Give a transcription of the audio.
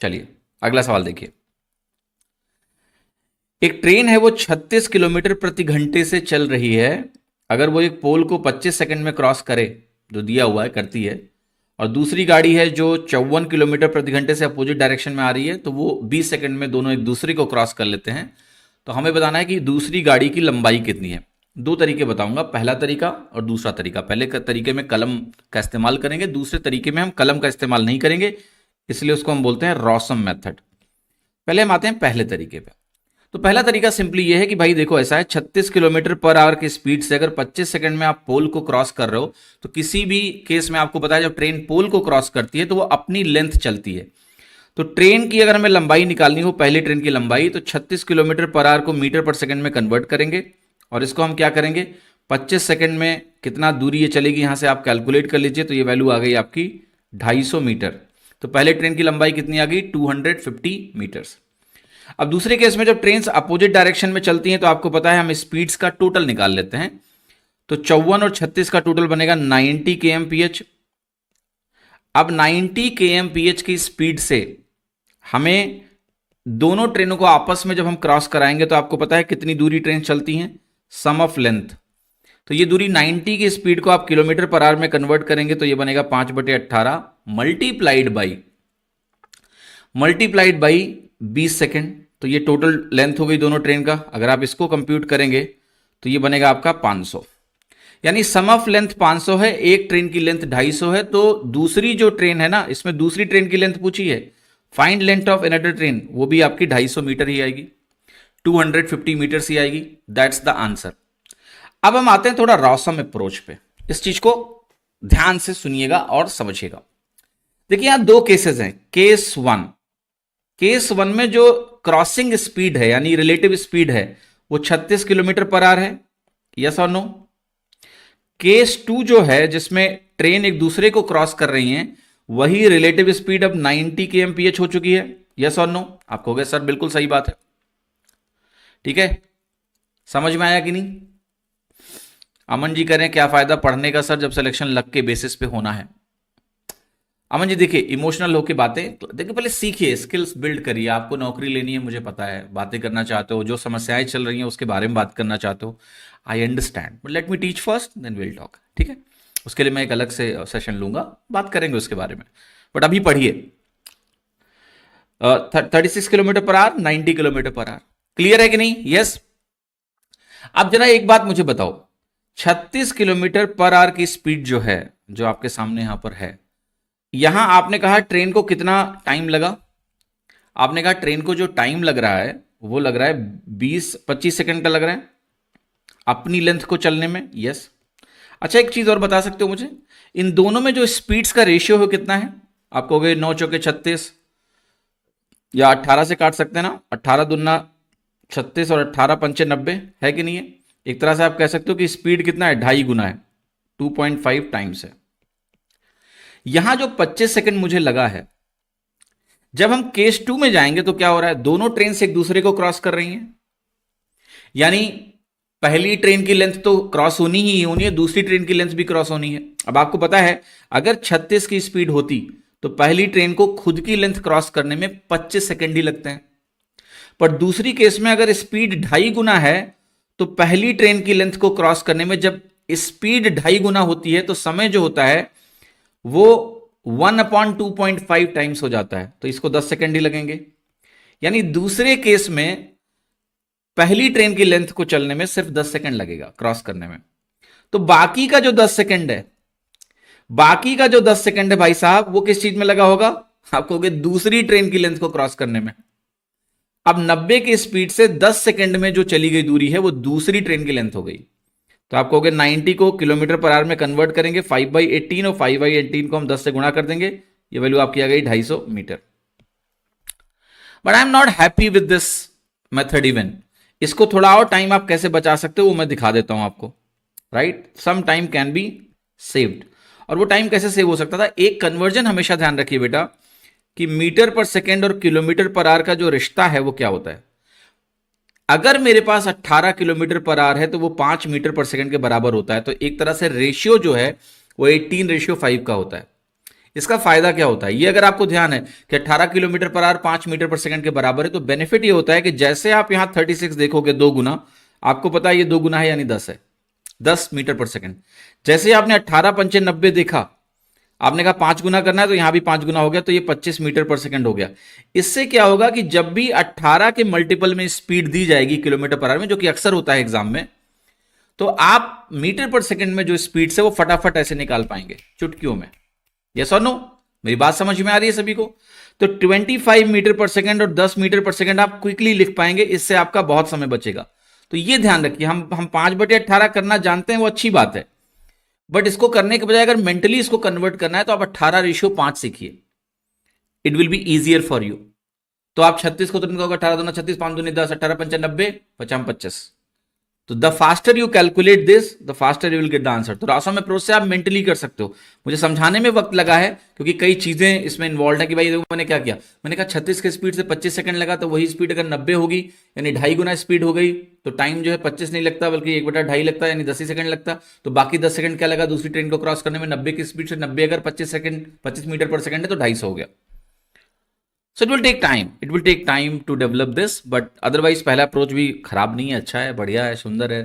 चलिए अगला सवाल देखिए। एक ट्रेन है वो 36 किलोमीटर प्रति घंटे से चल रही है। अगर वो एक पोल को 25 सेकंड में क्रॉस करे, जो दिया हुआ है करती है, और दूसरी गाड़ी है जो 54 किलोमीटर प्रति घंटे से अपोजिट डायरेक्शन में आ रही है, तो वो 20 सेकंड में दोनों एक दूसरे को क्रॉस कर लेते हैं। तो हमें बताना है कि दूसरी गाड़ी की लंबाई कितनी है। दो तरीके बताऊंगा, पहला तरीका और दूसरा तरीका। पहले का तरीके में कलम का इस्तेमाल करेंगे, दूसरे तरीके में हम कलम का इस्तेमाल नहीं करेंगे, इसलिए उसको हम बोलते हैं रॉसम मेथड। पहले हम आते हैं पहले तरीके पे। तो पहला तरीका सिंपली ये है कि भाई देखो ऐसा है, 36 किलोमीटर पर आवर की स्पीड से अगर 25 सेकंड में आप पोल को क्रॉस कर रहे हो, तो किसी भी केस में आपको पता है जब ट्रेन पोल को क्रॉस करती है तो वो अपनी लेंथ चलती है। तो ट्रेन की अगर हमें लंबाई निकालनी हो, पहली ट्रेन की लंबाई, तो 36 किलोमीटर पर आवर को मीटर पर सेकंड में कन्वर्ट करेंगे, और इसको हम क्या करेंगे, 25 सेकंड में कितना दूरी ये चलेगी यहां से आप कैलकुलेट कर लीजिए। तो ये वैल्यू आ गई आपकी 250 मीटर। तो पहले ट्रेन की लंबाई कितनी आ गई, 250 मीटर्स। अब दूसरे केस में जब ट्रेन अपोजिट डायरेक्शन में चलती हैं तो आपको पता है हम स्पीड्स का टोटल निकाल लेते हैं। तो 54 और 36 का टोटल बनेगा 90 kmph। अब 90 kmph की स्पीड से हमें दोनों ट्रेनों को आपस में जब हम क्रॉस कराएंगे तो आपको पता है कितनी दूरी ट्रेन चलती हैं, सम ऑफ लेंथ। तो ये दूरी 90 की स्पीड को आप किलोमीटर पर आवर में कन्वर्ट करेंगे तो ये बनेगा 5/18 मल्टीप्लाइड बाई 20 सेकेंड। तो ये टोटल लेंथ हो गई दोनों ट्रेन का। अगर आप इसको कंप्यूट करेंगे तो ये बनेगा आपका 500, यानी सम ऑफ लेंथ 500 है, एक ट्रेन की लेंथ 250 है। तो दूसरी जो ट्रेन है ना, इसमें दूसरी ट्रेन की लेंथ पूछी है, find length of another train, वो भी आपकी 250 मीटर ही आएगी, 250 मीटर ही आएगी। That's the answer. अब हम आते हैं थोड़ा रॉसम अप्रोच पे। इस चीज को ध्यान से सुनिएगा और समझिएगा। देखिए यहां दो केसेस हैं। केस वन में जो क्रॉसिंग स्पीड है यानी रिलेटिव स्पीड है वो 36 किलोमीटर पर आवर है, यस और नो। केस टू जो है जिसमें ट्रेन एक दूसरे को क्रॉस कर रही हैं, वही रिलेटिव स्पीड अब 90 kmph हो चुकी है, यस और नो। आप कहोगे सर बिल्कुल सही बात है, ठीक है, समझ में आया कि नहीं। अमन जी कह रहे हैं क्या फायदा पढ़ने का सर जब सिलेक्शन लक के बेसिस पे होना है। अमन जी देखिए इमोशनल होके बातें देखिए, पहले सीखिए, स्किल्स बिल्ड करिए। आपको नौकरी लेनी है, मुझे पता है, बातें करना चाहते हो, जो समस्याएं चल रही हैं उसके बारे में बात करना चाहते हो, I understand, but let me teach first then will talk, ठीक है। उसके लिए मैं एक अलग से सेशन लूंगा, बात करेंगे उसके बारे में, बट अभी पढ़िए। 36 kilometre per hour, 90 kilometre per hour, clear है कि नहीं, यस। अब जरा एक बात मुझे बताओ, 36 किलोमीटर पर आवर की स्पीड जो है, जो आपके सामने यहां पर है, यहां आपने कहा ट्रेन को कितना टाइम लगा, आपने कहा ट्रेन को जो टाइम लग रहा है वो लग रहा है 20-25 सेकंड का लग रहा है अपनी लेंथ को चलने में, यस। अच्छा एक चीज और बता सकते हो मुझे, इन दोनों में जो स्पीड्स का रेशियो है कितना है। आप कहोगे 9 चौके 36, या 18 से काट सकते हैं ना, 18 दूना 36 और 18 पंचे 90, है कि नहीं है। एक तरह से आप कह सकते हो कि स्पीड कितना है, 2.5 गुना है, 2.5 टाइम्स है। यहां जो 25 सेकंड मुझे लगा है, जब हम केस टू में जाएंगे तो क्या हो रहा है, दोनों ट्रेन से एक दूसरे को क्रॉस कर रही हैं, यानी पहली ट्रेन की लेंथ तो क्रॉस होनी ही होनी है, दूसरी ट्रेन की लेंथ भी क्रॉस होनी है। अब आपको पता है अगर 36 की स्पीड होती तो पहली ट्रेन को खुद की लेंथ क्रॉस करने में 25 सेकंड ही लगते हैं, पर दूसरी केस में अगर स्पीड 2.5 गुना है तो पहली ट्रेन की लेंथ को क्रॉस करने में जब स्पीड 2.5 गुना होती है तो समय जो होता है वो 1/2.5 टाइम्स हो जाता है, तो इसको 10 सेकंड ही लगेंगे। यानी दूसरे केस में पहली ट्रेन की लेंथ को चलने में सिर्फ 10 सेकंड लगेगा क्रॉस करने में। तो बाकी का जो 10 सेकंड है, बाकी का जो 10 सेकंड है भाई साहब, वो किस चीज में लगा होगा, आप कहोगे दूसरी ट्रेन की लेंथ को क्रॉस करने में। अब 90 की स्पीड से 10 सेकंड में जो चली गई दूरी है वो दूसरी ट्रेन की लेंथ हो गई। तो आप कहोगे 90 को किलोमीटर पर आवर में कन्वर्ट करेंगे 5/18, और 5/18 को हम 10 से गुणा कर देंगे, ये वैल्यू आपकी आ गई 250 metre. But I am not happy with this method even. इसको थोड़ा और टाइम आप कैसे बचा सकते हो वो मैं दिखा देता हूं आपको, right. Some time can be saved. और वो टाइम कैसे सेव हो सकता था, एक कन्वर्जन हमेशा ध्यान रखिए बेटा कि मीटर पर सेकेंड और किलोमीटर पर आवर का जो रिश्ता है वो क्या होता है। अगर मेरे पास 18 किलोमीटर पर आवर है तो वो 5 मीटर पर सेकंड के बराबर होता है, तो एक तरह से रेशियो जो है वो 18:5 का होता है। इसका फायदा क्या होता है, ये अगर आपको ध्यान है कि 18 किलोमीटर पर आवर 5 मीटर पर सेकंड के बराबर है, तो बेनिफिट ये होता है कि जैसे आप यहां 36 देखोगे 2 गुना, आपको पता है ये 2 गुना है यानी 10 है, 10 मीटर पर सेकंड। जैसे आपने 18 पंचे 90 देखा, आपने कहा 5 गुना करना है, तो यहां भी 5 गुना हो गया, तो ये 25 मीटर पर सेकंड हो गया। इससे क्या होगा कि जब भी 18 के मल्टीपल में स्पीड दी जाएगी किलोमीटर पर आवर में, जो कि अक्सर होता है एग्जाम में, तो आप मीटर पर सेकंड में जो स्पीड से वो फटाफट ऐसे निकाल पाएंगे चुटकियों में। यस और नो? मेरी बात समझ में आ रही है सभी को? तो 25 मीटर पर सेकंड और 10 मीटर पर सेकंड आप क्विकली लिख पाएंगे, इससे आपका बहुत समय बचेगा। तो ये ध्यान रखिए, हम 5/18 करना जानते हैं, वो अच्छी बात है, बट इसको करने के बजाय अगर मेंटली इसको कन्वर्ट करना है तो आप 18:5 सीखिए। It will be easier for you. तो आप 36 को तुरंत कहोगे 18 दूना 36, 5 दूनी 10, 18 पंचा 90, 50 25। तो the faster you calculate this, the faster you will get the answer. तो रासो में प्रोसेस आप मेंटली कर सकते हो। मुझे समझाने में वक्त लगा है क्योंकि कई चीजें इसमें इन्वॉल्व है कि भाई देखो मैंने क्या किया, मैंने कहा 36 की स्पीड से 25 सेकंड लगा, तो वही स्पीड अगर 90 होगी यानी 2.5 गुना स्पीड हो गई, तो टाइम जो है 25 नहीं लगता बल्कि 1/2 लगता है, यानी 10 ही सेकंड लगता। तो बाकी 10 सेकंड क्या लगा दूसरी ट्रेन को क्रॉस करने में, 90 की स्पीड से 90 अगर 25 मीटर पर सेकंड है तो 250 हो गया। So it will take time to develop this, but otherwise पहला अप्रोच भी खराब नहीं है, अच्छा है, बढ़िया है, सुंदर है।